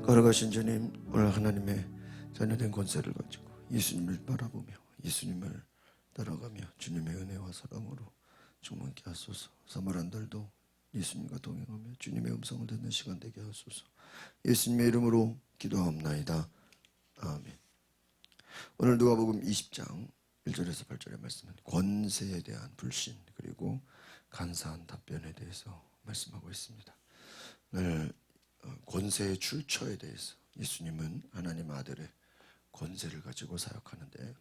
걸어가신 주님, 오늘 하나님의 자녀된 권세를 가지고 예수님을 바라보며 예수님을 따라가며 주님의 은혜와 사랑으로 충만케 하소서. 사모한 달도 예수님과 동행하며 주님의 음성을 듣는 시간 되게 하소서. 예수님의 이름으로 기도하옵나이다. 아멘. 오늘 누가복음 20장 1절에서 8절의 말씀은 권세에 대한 불신 그리고 간사한 답변에 대해서 말씀하고 있습니다. 오늘 권세의 출처에 대해서, 예수님은 하나님 아들의 권세를 가지고 사역하는데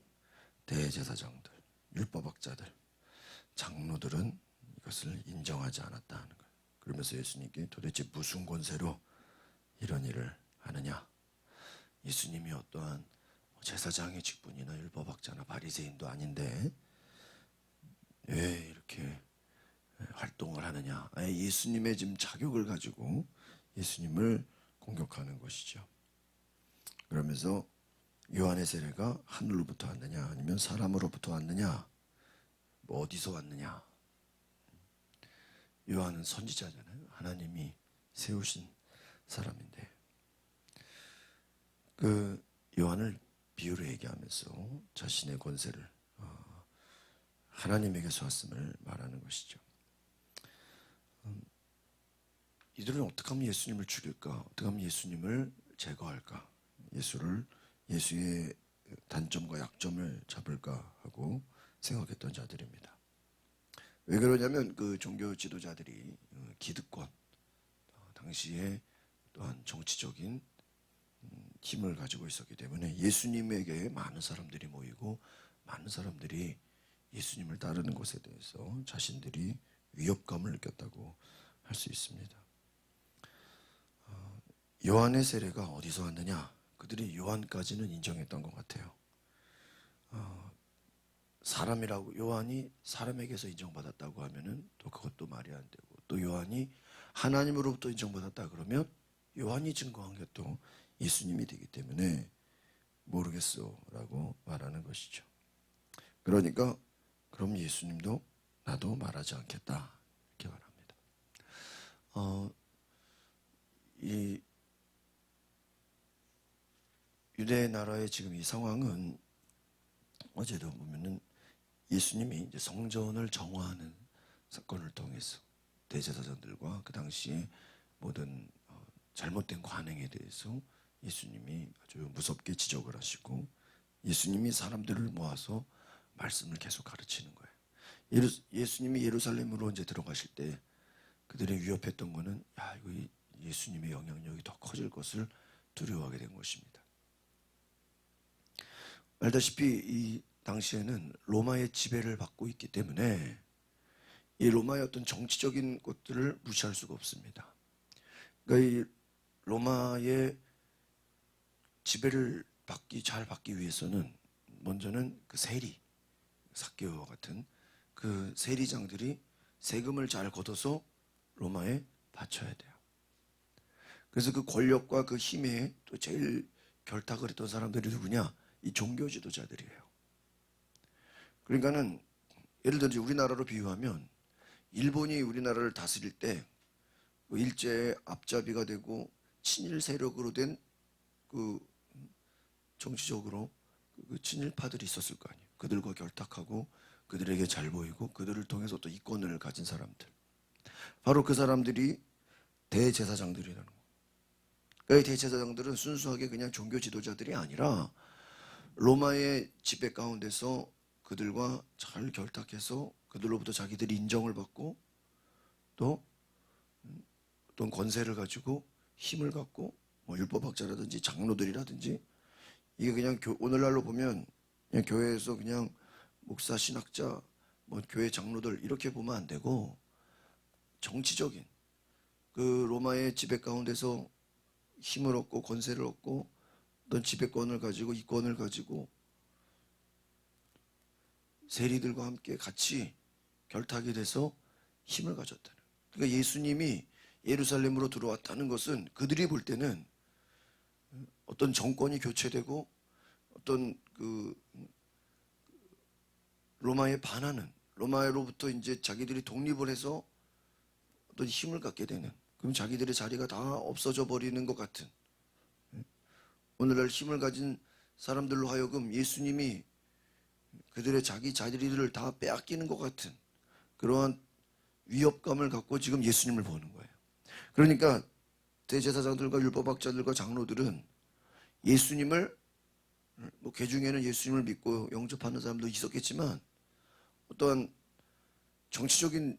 대제사장들, 율법학자들, 장로들은 이것을 인정하지 않았다 하는 거예요. 그러면서 예수님께 도대체 무슨 권세로 이런 일을 하느냐? 예수님이 어떠한 제사장의 직분이나 율법학자나 바리새인도 아닌데 왜 이렇게 활동을 하느냐? 아예 예수님의 지금 자격을 가지고 예수님을 공격하는 것이죠. 그러면서 요한의 세례가 하늘로부터 왔느냐 아니면 사람으로부터 왔느냐, 뭐 어디서 왔느냐. 요한은 선지자잖아요. 하나님이 세우신 사람인데 그 요한을 비유로 얘기하면서 자신의 권세를 하나님에게서 왔음을 말하는 것이죠. 이들은 어떻게 하면 예수님을 죽일까? 어떻게 하면 예수님을 제거할까? 예수의 단점과 약점을 잡을까 하고 생각했던 자들입니다. 왜 그러냐면 그 종교 지도자들이 기득권, 당시에 또한 정치적인 힘을 가지고 있었기 때문에 예수님에게 많은 사람들이 모이고 많은 사람들이 예수님을 따르는 것에 대해서 자신들이 위협감을 느꼈다고 할 수 있습니다. 요한의 세례가 어디서 왔느냐? 그들이 요한까지는 인정했던 것 같아요. 사람이라고, 요한이 사람에게서 인정받았다고 하면은 또 그것도 말이 안 되고, 또 요한이 하나님으로부터 인정받았다 그러면 요한이 증거한 게 또 예수님이 되기 때문에 모르겠어라고 말하는 것이죠. 그러니까 그럼 예수님도 나도 말하지 않겠다 이렇게 말합니다. 이 유대 나라의 지금 이 상황은 어제도 보면은 예수님이 이제 성전을 정화하는 사건을 통해서 대제사장들과 그 당시에 모든 잘못된 관행에 대해서 예수님이 아주 무섭게 지적을 하시고 예수님이 사람들을 모아서 말씀을 계속 가르치는 거예요. 예수님이 예루살렘으로 이제 들어가실 때 그들이 위협했던 거는 이거 예수님의 영향력이 더 커질 것을 두려워하게 된 것입니다. 알다시피 이 당시에는 로마의 지배를 받고 있기 때문에 이 로마의 어떤 정치적인 것들을 무시할 수가 없습니다. 그러니까 이 로마의 지배를 잘 받기 위해서는 먼저는 그 세리, 삭개오와 같은 그 세리장들이 세금을 잘 걷어서 로마에 바쳐야 돼요. 그래서 그 권력과 그 힘에 또 제일 결탁을 했던 사람들이 누구냐? 이 종교 지도자들이에요. 그러니까는 예를 들어 우리나라로 비유하면 일본이 우리나라를 다스릴 때 일제의 앞잡이가 되고 친일 세력으로 된 그 정치적으로 그 친일파들이 있었을 거 아니에요. 그들과 결탁하고 그들에게 잘 보이고 그들을 통해서 또 이권을 가진 사람들, 바로 그 사람들이 대제사장들이라는 거예요. 그러니까 이 대제사장들은 순수하게 그냥 종교 지도자들이 아니라 로마의 지배 가운데서 그들과 잘 결탁해서 그들로부터 자기들이 인정을 받고 또 어떤 권세를 가지고 힘을 갖고 뭐 율법학자라든지 장로들이라든지, 이게 그냥 오늘날로 보면 그냥 교회에서 그냥 목사, 신학자, 뭐 교회 장로들 이렇게 보면 안 되고 정치적인 그 로마의 지배 가운데서 힘을 얻고 권세를 얻고 어떤 지배권을 가지고 이권을 가지고 세리들과 함께 같이 결탁이 돼서 힘을 가졌다는. 그러니까 예수님이 예루살렘으로 들어왔다는 것은 그들이 볼 때는 어떤 정권이 교체되고 어떤 그 로마에 반하는, 로마로부터 이제 자기들이 독립을 해서 어떤 힘을 갖게 되는, 그럼 자기들의 자리가 다 없어져 버리는 것 같은 오늘날 힘을 가진 사람들로 하여금 예수님이 그들의 자기들을 다 빼앗기는 것 같은 그러한 위협감을 갖고 지금 예수님을 보는 거예요. 그러니까 대제사장들과 율법학자들과 장로들은 예수님을, 뭐 개중에는 예수님을 믿고 영접하는 사람도 있었겠지만 어떠한 정치적인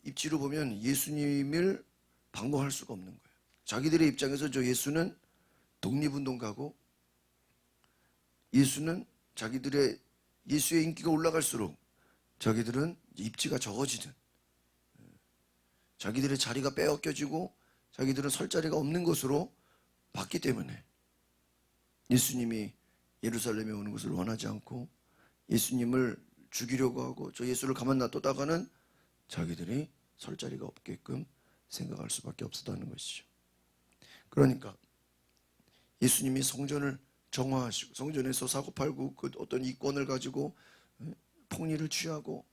입지로 보면 예수님을 방어할 수가 없는 거예요. 자기들의 입장에서 저 예수는 독립운동가고, 예수는 예수의 인기가 올라갈수록 자기들은 입지가 적어지는, 자기들의 자리가 빼앗겨지고 자기들은 설 자리가 없는 것으로 봤기 때문에 예수님이 예루살렘에 오는 것을 원하지 않고 예수님을 죽이려고 하고 저 예수를 가만 놔뒀다가는 자기들이 설 자리가 없게끔 생각할 수밖에 없었다는 것이죠. 그러니까 예수님이 성전을 정화하시고 성전에서 사고팔고 그 어떤 이권을 가지고 폭리를 취하고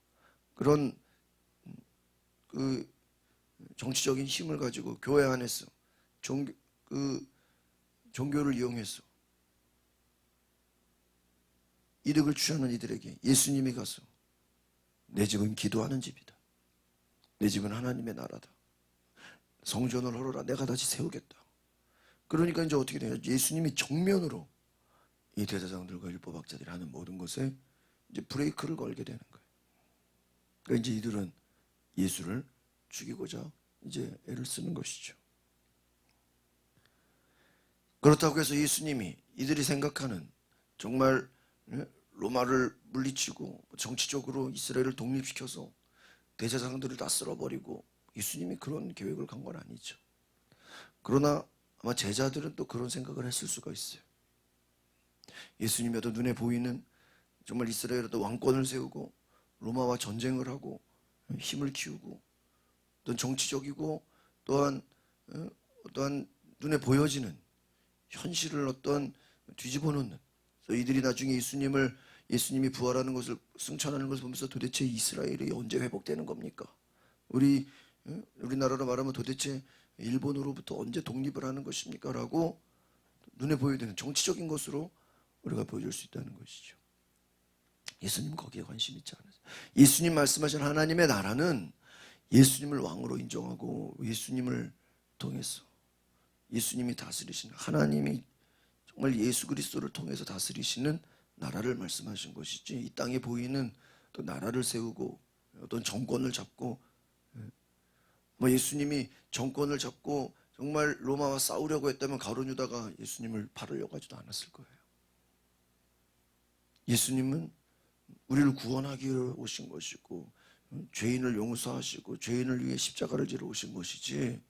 그런 그 정치적인 힘을 가지고 교회 안에서 종교를 이용해서 이득을 취하는 이들에게 예수님이 가서 내 집은 기도하는 집이다. 내 집은 하나님의 나라다. 성전을 헐어라. 내가 다시 세우겠다. 그러니까 이제 어떻게 돼요? 예수님이 정면으로 이 대제사장들과 율법학자들이 하는 모든 것에 이제 브레이크를 걸게 되는 거예요. 그러니까 이제 이들은 예수를 죽이고자 이제 애를 쓰는 것이죠. 그렇다고 해서 예수님이 이들이 생각하는 정말 로마를 물리치고 정치적으로 이스라엘을 독립시켜서 대제사장들을 다 쓸어버리고 예수님이 그런 계획을 간 건 아니죠. 그러나 아마 제자들은 또 그런 생각을 했을 수가 있어요. 예수님이 어떤 눈에 보이는 정말 이스라엘에 또 왕권을 세우고 로마와 전쟁을 하고 힘을 키우고 어떤 정치적이고 또한 어떠한 눈에 보여지는 현실을 어떤 뒤집어 놓는, 그래서 이들이 나중에 예수님이 부활하는 것을 승천하는 것을 보면서 도대체 이스라엘이 언제 회복되는 겁니까? 우리나라로 말하면 도대체 일본으로부터 언제 독립을 하는 것입니까? 라고 눈에 보여지는 정치적인 것으로 우리가 보여줄 수 있다는 것이죠. 예수님은 거기에 관심 있지 않아요. 예수님 말씀하신 하나님의 나라는 예수님을 왕으로 인정하고 예수님을 통해서 예수님이 다스리시는, 하나님이 정말 예수 그리스도를 통해서 다스리시는 나라를 말씀하신 것이지, 이 땅에 보이는 또 나라를 세우고 어떤 정권을 잡고, 뭐 예수님이 정권을 잡고 정말 로마와 싸우려고 했다면 가룟 유다가 예수님을 팔으려고 하지도 않았을 거예요. 예수님은 우리를 구원하기 위해 오신 것이고 죄인을 용서하시고 죄인을 위해 십자가를 지러 오신 것이지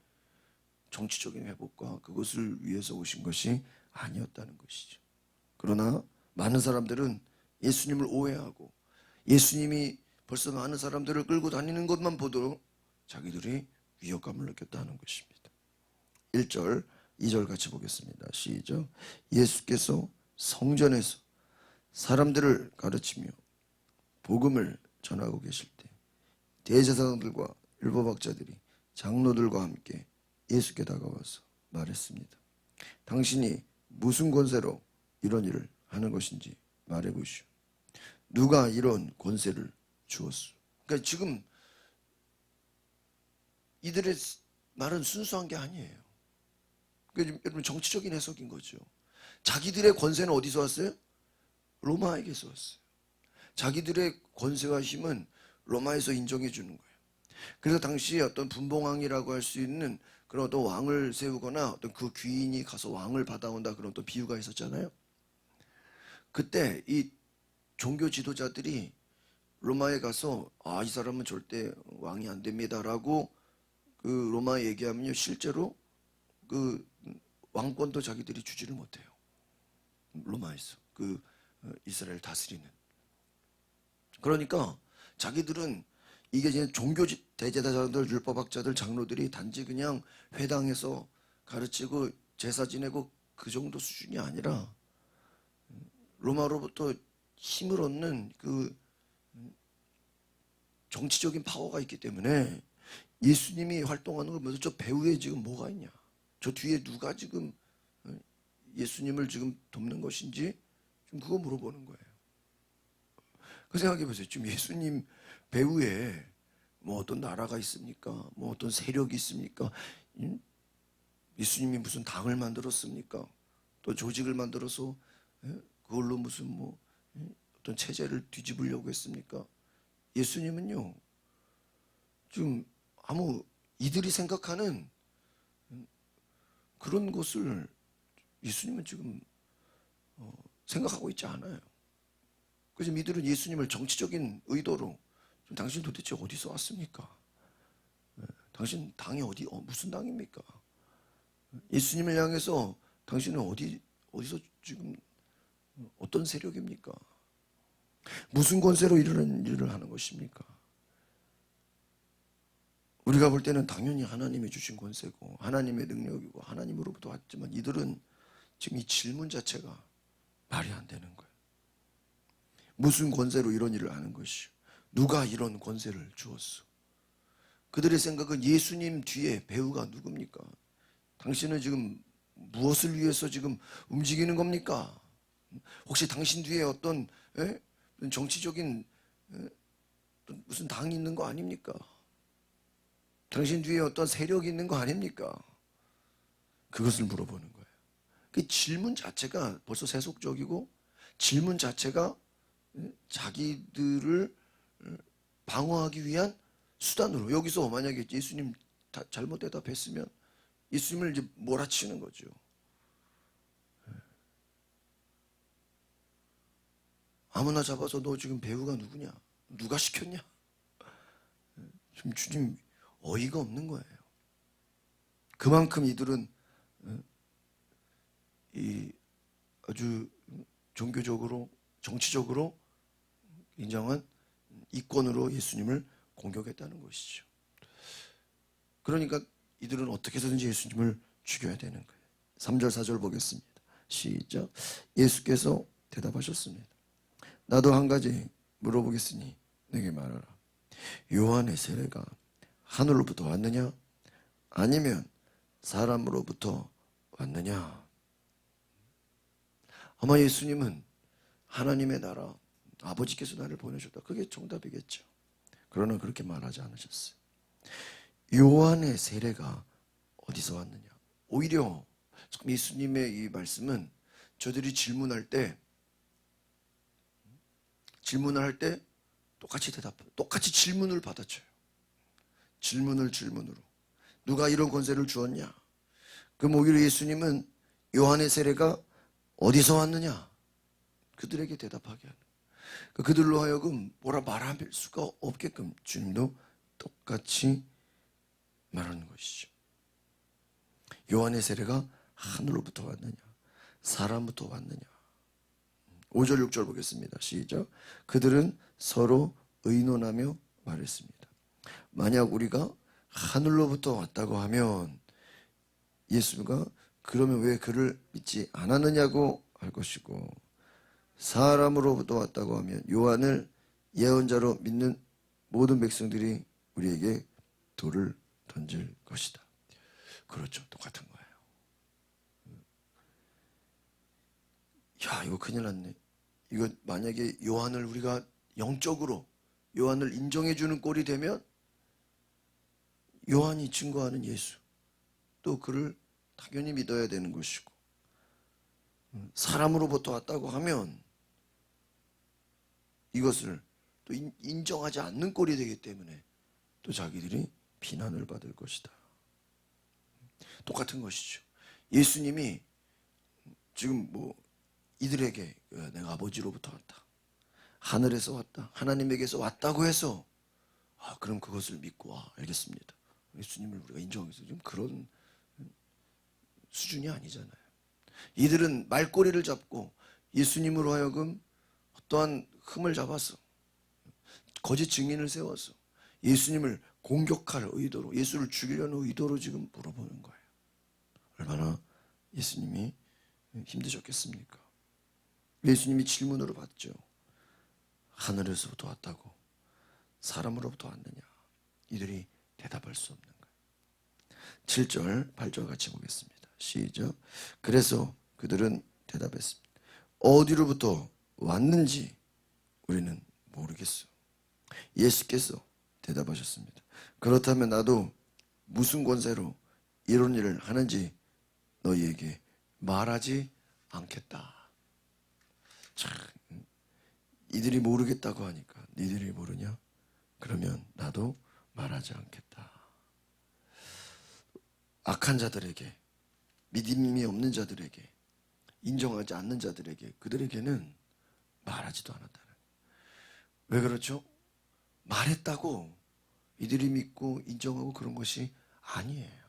정치적인 회복과 그것을 위해서 오신 것이 아니었다는 것이죠. 그러나 많은 사람들은 예수님을 오해하고 예수님이 벌써 많은 사람들을 끌고 다니는 것만 보도록 자기들이 위협감을 느꼈다는 것입니다. 1절, 2절 같이 보겠습니다. 시작. 예수께서 성전에서 사람들을 가르치며 복음을 전하고 계실 때 대제사장들과 율법학자들이 장로들과 함께 예수께 다가와서 말했습니다. 당신이 무슨 권세로 이런 일을 하는 것인지 말해보시오. 누가 이런 권세를 주었소? 그러니까 지금 이들의 말은 순수한 게 아니에요. 그러니까 여러분 정치적인 해석인 거죠. 자기들의 권세는 어디서 왔어요? 로마에게서 왔어요. 자기들의 권세와 힘은 로마에서 인정해 주는 거예요. 그래서 당시 어떤 분봉왕이라고 할 수 있는 그런 어떤 왕을 세우거나 어떤 그 귀인이 가서 왕을 받아온다, 그런 또 비유가 있었잖아요. 그때 이 종교 지도자들이 로마에 가서 이 사람은 절대 왕이 안 됩니다라고 그 로마에 얘기하면요, 실제로 그 왕권도 자기들이 주지를 못해요. 로마에서 그 이스라엘 다스리는. 그러니까 자기들은 이게 이제 종교 대제사장들, 율법학자들, 장로들이 단지 그냥 회당에서 가르치고 제사 지내고 그 정도 수준이 아니라 로마로부터 힘을 얻는 그 정치적인 파워가 있기 때문에 예수님이 활동하는 걸 보면서 저 배후에 지금 뭐가 있냐, 저 뒤에 누가 지금 예수님을 지금 돕는 것인지 지금 그거 물어보는 거예요. 그 생각해 보세요. 지금 예수님 배후에 뭐 어떤 나라가 있습니까? 뭐 어떤 세력이 있습니까? 예수님이 무슨 당을 만들었습니까? 또 조직을 만들어서 그걸로 무슨 뭐 어떤 체제를 뒤집으려고 했습니까? 예수님은요, 지금 아무 이들이 생각하는 그런 것을 예수님은 지금 생각하고 있지 않아요. 그래서 이들은 예수님을 정치적인 의도로 당신 도대체 어디서 왔습니까? 당신 당이 무슨 당입니까? 예수님을 향해서 당신은 어디서 지금 어떤 세력입니까? 무슨 권세로 이런 일을 하는 것입니까? 우리가 볼 때는 당연히 하나님이 주신 권세고 하나님의 능력이고 하나님으로부터 왔지만 이들은 지금 이 질문 자체가 말이 안 되는 거예요. 무슨 권세로 이런 일을 하는 것이요? 누가 이런 권세를 주었어? 그들의 생각은 예수님 뒤에 배우가 누굽니까? 당신은 지금 무엇을 위해서 지금 움직이는 겁니까? 혹시 당신 뒤에 어떤 정치적인 무슨 당이 있는 거 아닙니까? 당신 뒤에 어떤 세력이 있는 거 아닙니까? 그것을 물어보는 거예요. 그 질문 자체가 벌써 세속적이고 질문 자체가 자기들을 방어하기 위한 수단으로 여기서 만약에 예수님 잘못 대답했으면 예수님을 이제 몰아치는 거죠. 아무나 잡아서 너 지금 배우가 누구냐? 누가 시켰냐? 지금 주님 어이가 없는 거예요. 그만큼 이들은 이 아주 종교적으로 정치적으로 인정한 이권으로 예수님을 공격했다는 것이죠. 그러니까 이들은 어떻게 해서든지 예수님을 죽여야 되는 거예요. 3절 4절 보겠습니다. 시작. 예수께서 대답하셨습니다. 나도 한 가지 물어보겠으니 내게 말하라. 요한의 세례가 하늘로부터 왔느냐 아니면 사람으로부터 왔느냐? 아마 예수님은 하나님의 나라 아버지께서 나를 보내셨다. 그게 정답이겠죠. 그러나 그렇게 말하지 않으셨어요. 요한의 세례가 어디서 왔느냐? 오히려 예수님의 이 말씀은 저들이 질문을 할 때 똑같이 질문을 받아쳐요. 질문으로. 누가 이런 권세를 주었냐? 그럼 오히려 예수님은 요한의 세례가 어디서 왔느냐? 그들에게 대답하게 하는. 그들로 하여금 뭐라 말할 수가 없게끔 주님도 똑같이 말하는 것이죠. 요한의 세례가 하늘로부터 왔느냐? 사람부터 왔느냐? 5절 6절 보겠습니다. 시작. 그들은 서로 의논하며 말했습니다. 만약 우리가 하늘로부터 왔다고 하면 예수가 그러면 왜 그를 믿지 않았느냐고 할 것이고 사람으로부터 왔다고 하면 요한을 예언자로 믿는 모든 백성들이 우리에게 돌을 던질 것이다. 그렇죠. 똑같은 거예요. 야, 이거 큰일 났네. 이거 만약에 요한을 우리가 영적으로 요한을 인정해주는 꼴이 되면 요한이 증거하는 예수 또 그를 당연히 믿어야 되는 것이고 사람으로부터 왔다고 하면 이것을 또 인정하지 않는 꼴이 되기 때문에 또 자기들이 비난을 받을 것이다. 똑같은 것이죠. 예수님이 지금 뭐 이들에게 내가 아버지로부터 왔다. 하늘에서 왔다. 하나님에게서 왔다고 해서 그럼 그것을 믿고 알겠습니다. 예수님을 우리가 인정해서 좀 그런 수준이 아니잖아요. 이들은 말꼬리를 잡고 예수님으로 하여금 어떠한 흠을 잡아서 거짓 증인을 세워서 예수님을 공격할 의도로 예수를 죽이려는 의도로 지금 물어보는 거예요. 얼마나 예수님이 힘드셨겠습니까? 예수님이 질문으로 받죠. 하늘에서부터 왔다고 사람으로부터 왔느냐? 이들이 대답할 수 없는 거예요. 7절 8절 같이 보겠습니다. 시작. 그래서 그들은 대답했습니다. 어디로부터 왔는지 우리는 모르겠어. 예수께서 대답하셨습니다. 그렇다면 나도 무슨 권세로 이런 일을 하는지 너희에게 말하지 않겠다. 참, 이들이 모르겠다고 하니까 니들이 모르냐? 그러면 나도 말하지 않겠다. 악한 자들에게, 믿음이 없는 자들에게, 인정하지 않는 자들에게, 그들에게는 말하지도 않았다는. 왜 그렇죠? 말했다고 이들이 믿고 인정하고 그런 것이 아니에요.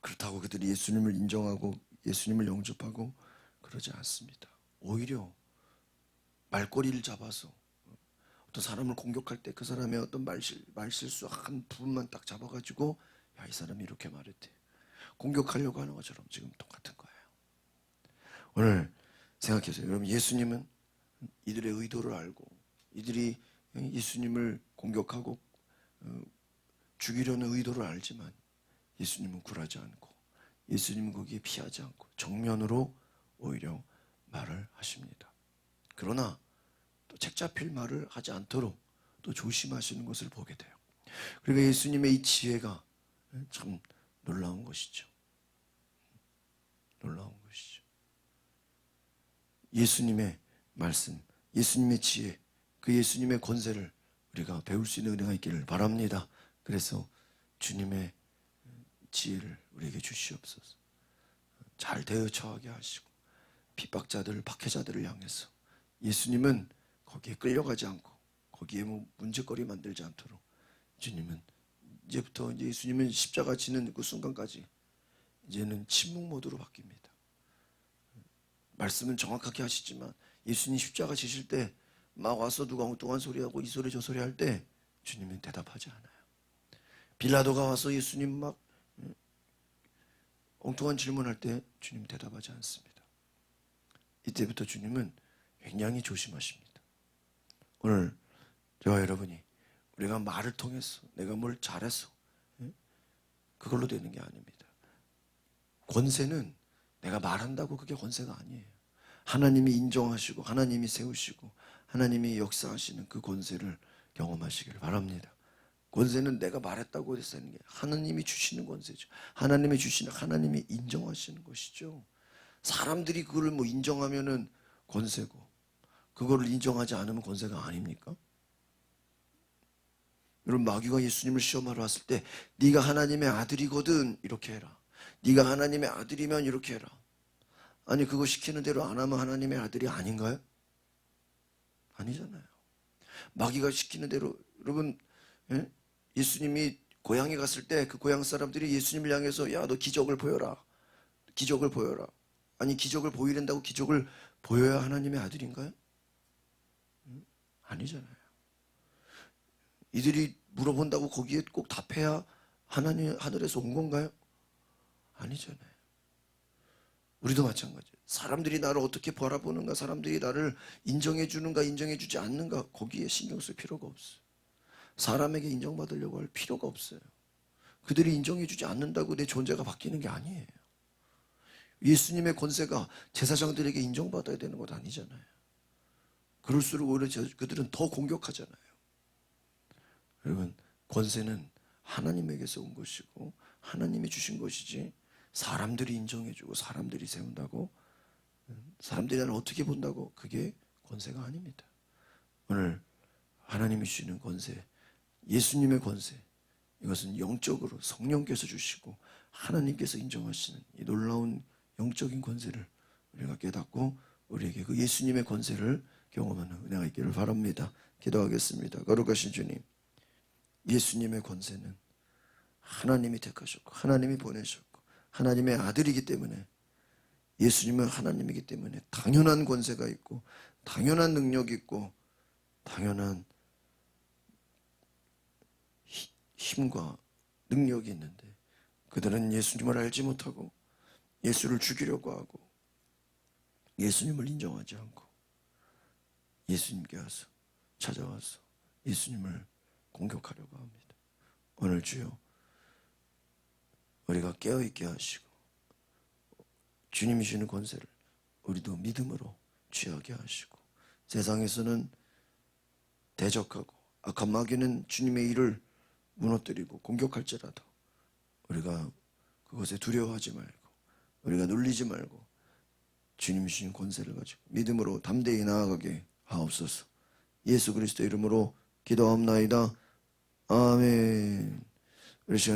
그렇다고 그들이 예수님을 인정하고 예수님을 영접하고 그러지 않습니다. 오히려 말꼬리를 잡아서 어떤 사람을 공격할 때 그 사람의 어떤 말실수 한 부분만 딱 잡아가지고 야, 이 사람이 이렇게 말했대. 공격하려고 하는 것처럼 지금 똑같은 거예요. 오늘 생각해보세요. 여러분, 예수님은 이들의 의도를 알고 이들이 예수님을 공격하고 죽이려는 의도를 알지만 예수님은 굴하지 않고 예수님은 거기에 피하지 않고 정면으로 오히려 말을 하십니다. 그러나 또 책잡힐 말을 하지 않도록 또 조심하시는 것을 보게 돼요. 그러니까 예수님의 이 지혜가 참 놀라운 것이죠. 놀라운 것이죠. 예수님의 말씀, 예수님의 지혜, 그 예수님의 권세를 우리가 배울 수 있는 은혜가 있기를 바랍니다. 그래서 주님의 지혜를 우리에게 주시옵소서. 잘 대어 처하게 하시고 핍박자들, 박해자들을 향해서 예수님은 거기에 끌려가지 않고 거기에 뭐 문제거리 만들지 않도록 주님은 이제부터 이제 예수님은 십자가 지는 그 순간까지 이제는 침묵 모드로 바뀝니다. 말씀은 정확하게 하시지만 예수님 십자가 지실 때 막 와서 누가 엉뚱한 소리하고 이 소리 저 소리 할 때 주님은 대답하지 않아요. 빌라도가 와서 예수님 막 엉뚱한 질문할 때 주님 대답하지 않습니다. 이때부터 주님은 굉장히 조심하십니다. 오늘 저와 여러분이 우리가 말을 통해서 내가 뭘 잘해서 그걸로 되는 게 아닙니다. 권세는 내가 말한다고 그게 권세가 아니에요. 하나님이 인정하시고 하나님이 세우시고 하나님이 역사하시는 그 권세를 경험하시길 바랍니다. 권세는 내가 말했다고 해서 하는 게 하나님이 주시는 권세죠. 하나님이 주시는, 하나님이 인정하시는 것이죠. 사람들이 그거를 뭐 인정하면은 권세고 그거를 인정하지 않으면 권세가 아닙니까? 여러분, 마귀가 예수님을 시험하러 왔을 때 네가 하나님의 아들이거든 이렇게 해라. 네가 하나님의 아들이면 이렇게 해라. 아니, 그거 시키는 대로 안 하면 하나님의 아들이 아닌가요? 아니잖아요. 마귀가 시키는 대로, 여러분, 예수님이 고향에 갔을 때 그 고향 사람들이 예수님을 향해서 야, 너 기적을 보여라. 기적을 보여라. 아니, 기적을 보이랜다고 기적을 보여야 하나님의 아들인가요? 아니잖아요. 이들이 물어본다고 거기에 꼭 답해야 하나님 하늘에서 온 건가요? 아니잖아요. 우리도 마찬가지예요. 사람들이 나를 어떻게 바라보는가, 사람들이 나를 인정해 주는가, 인정해 주지 않는가, 거기에 신경 쓸 필요가 없어요. 사람에게 인정받으려고 할 필요가 없어요. 그들이 인정해 주지 않는다고 내 존재가 바뀌는 게 아니에요. 예수님의 권세가 제사장들에게 인정받아야 되는 것 아니잖아요. 그럴수록 오히려 그들은 더 공격하잖아요. 여러분, 권세는 하나님에게서 온 것이고 하나님이 주신 것이지 사람들이 인정해주고 사람들이 세운다고, 사람들이 나를 어떻게 본다고, 그게 권세가 아닙니다. 오늘 하나님이 주시는 권세, 예수님의 권세, 이것은 영적으로 성령께서 주시고 하나님께서 인정하시는 이 놀라운 영적인 권세를 우리가 깨닫고 우리에게 그 예수님의 권세를 경험하는 은혜가 있기를 바랍니다. 기도하겠습니다. 거룩하신 주님, 예수님의 권세는 하나님이 택하셨고 하나님이 보내셨고 하나님의 아들이기 때문에, 예수님은 하나님이기 때문에 당연한 권세가 있고 당연한 능력이 있고 당연한 힘과 능력이 있는데 그들은 예수님을 알지 못하고 예수를 죽이려고 하고 예수님을 인정하지 않고 예수님께 와서 찾아와서 예수님을 공격하려고 합니다. 오늘 주여, 우리가 깨어있게 하시고 주님이 주시는 권세를 우리도 믿음으로 취하게 하시고, 세상에서는 대적하고 악한 마귀는 주님의 일을 무너뜨리고 공격할지라도 우리가 그것에 두려워하지 말고, 우리가 놀리지 말고 주님 주신 권세를 가지고 믿음으로 담대히 나아가게 하옵소서. 예수 그리스도 이름으로 기도하옵나이다. 아멘. 우리 시간